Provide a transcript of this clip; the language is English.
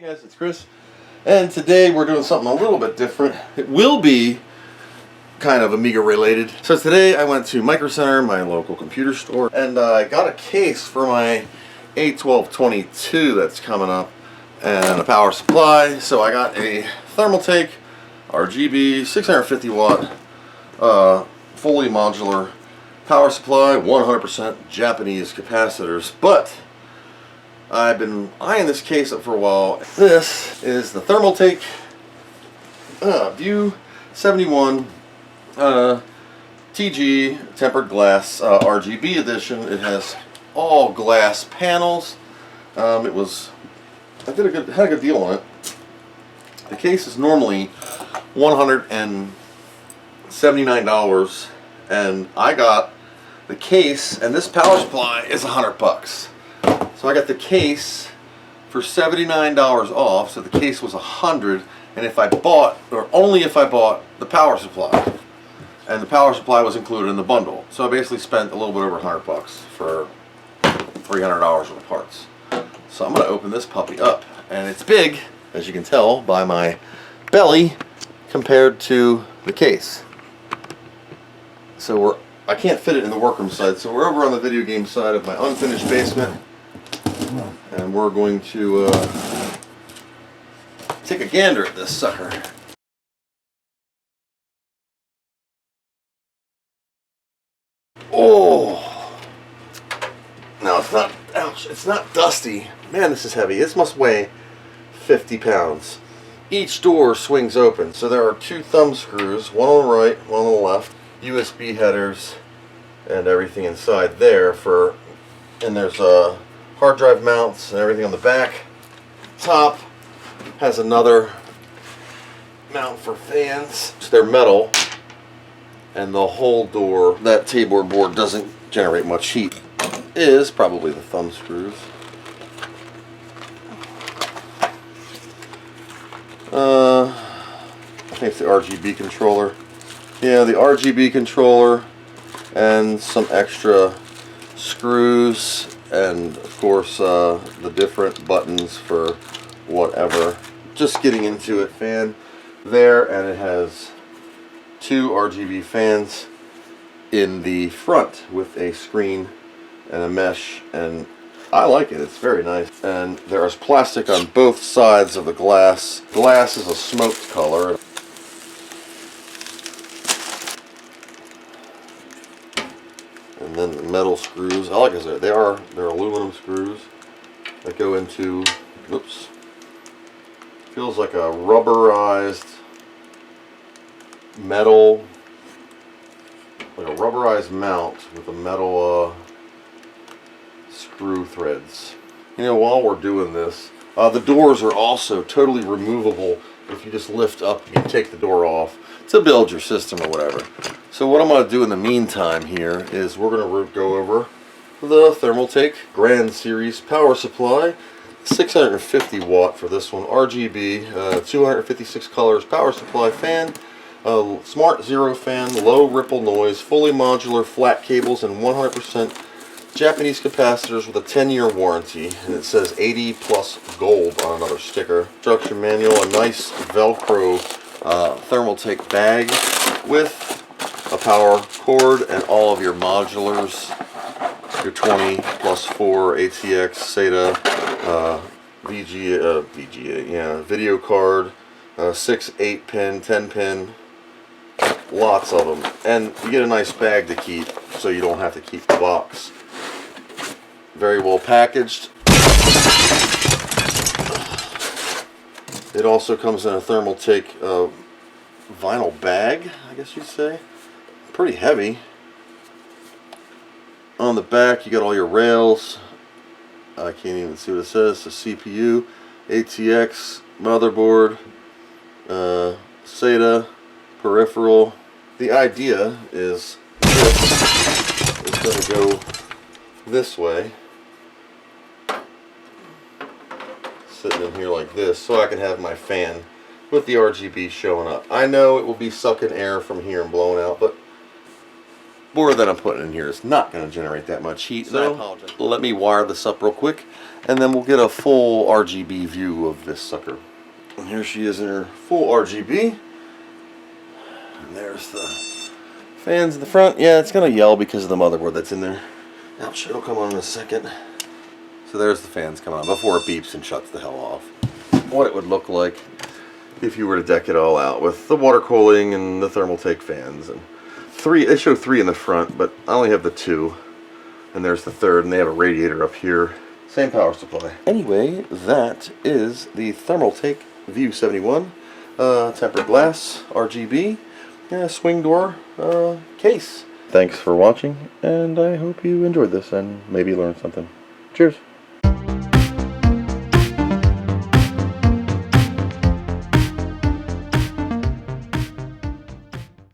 Hey guys, it's Chris, and today we're doing something a little bit different. It will be kind of Amiga related. So today I went to Micro Center, my local computer store, and I got a case for my A1222 that's coming up, and a power supply. So I got a Thermaltake RGB 650 watt fully modular power supply, 100% Japanese capacitors, but I've been eyeing this case up for a while. This is the Thermaltake View71TG tempered glass RGB edition. It has all glass panels. I had a good deal on it. The case is normally $179, and I got the case, and this power supply is $100. So I got the case for $79 off, so the case was $100, and if I bought, or only if I bought the power supply, and the power supply was included in the bundle. So I basically spent a little bit over $100 for $300 worth of parts. So I'm going to open this puppy up, and it's big, as you can tell by my belly, compared to the case. So I can't fit it in the workroom side, so we're over on the video game side of my unfinished basement. And we're going to take a gander at this sucker. Oh! No, it's not. Ouch! It's not dusty. Man, this is heavy. This must weigh 50 pounds. Each door swings open, so there are two thumb screws, one on the right, one on the left, USB headers, and everything inside there and there's hard drive mounts and everything on the back. Top has another mount for fans. They're metal, and the whole door, that table board doesn't generate much heat, is probably the thumb screws. I think it's the RGB controller. Yeah, the RGB controller and some extra screws, and of course the different buttons for whatever. Just getting into it. Fan there, and it has two RGB fans in the front with a screen and a mesh, and I like it. It's very nice. And there is plastic on both sides of the glass. Glass is a smoked color. And then the metal screws. I like I said, they're aluminum screws that go into, oops, feels like a rubberized metal, like a rubberized mount with a metal screw threads. You know, while we're doing this, the doors are also totally removable. If you just lift up, you can take the door off to build your system or whatever. So what I'm going to do in the meantime here is we're going to go over the Thermaltake Grand Series power supply. 650 watt for this one, RGB, 256 colors power supply fan, smart zero fan, low ripple noise, fully modular flat cables, and 100% Japanese capacitors with a 10-year warranty. And it says 80 plus gold on another sticker. Instruction manual, a nice Velcro Thermaltake bag with a power cord and all of your modulars, your 20 plus 4 ATX, SATA, VGA, yeah, video card, 6, 8 pin, 10 pin, lots of them. And you get a nice bag to keep, so you don't have to keep the box. Very well packaged. It also comes in a Thermaltake vinyl bag, I guess you'd say. Pretty heavy. On the back you got all your rails. I can't even see what it says. The CPU, ATX, motherboard, SATA, peripheral. The idea is this is going to go this way, sitting in here like this, so I can have my fan with the RGB showing up. I know it will be sucking air from here and blowing out, but board that I'm putting in here is not going to generate that much heat. So let me wire this up real quick, and then we'll get a full RGB view of this sucker. And here she is in her full RGB. And there's the fans in the front. Yeah, it's going to yell because of the motherboard that's in there. I'm sure it'll come on in a second. So there's the fans coming on before it beeps and shuts the hell off. What it would look like if you were to deck it all out with the water cooling and the Thermaltake fans. And they show 3 in the front, but I only have the 2. And there's the 3rd, and they have a radiator up here. Same power supply. Anyway, that is the Thermaltake View71 tempered glass RGB swing door case. Thanks for watching, and I hope you enjoyed this and maybe learned something. Cheers.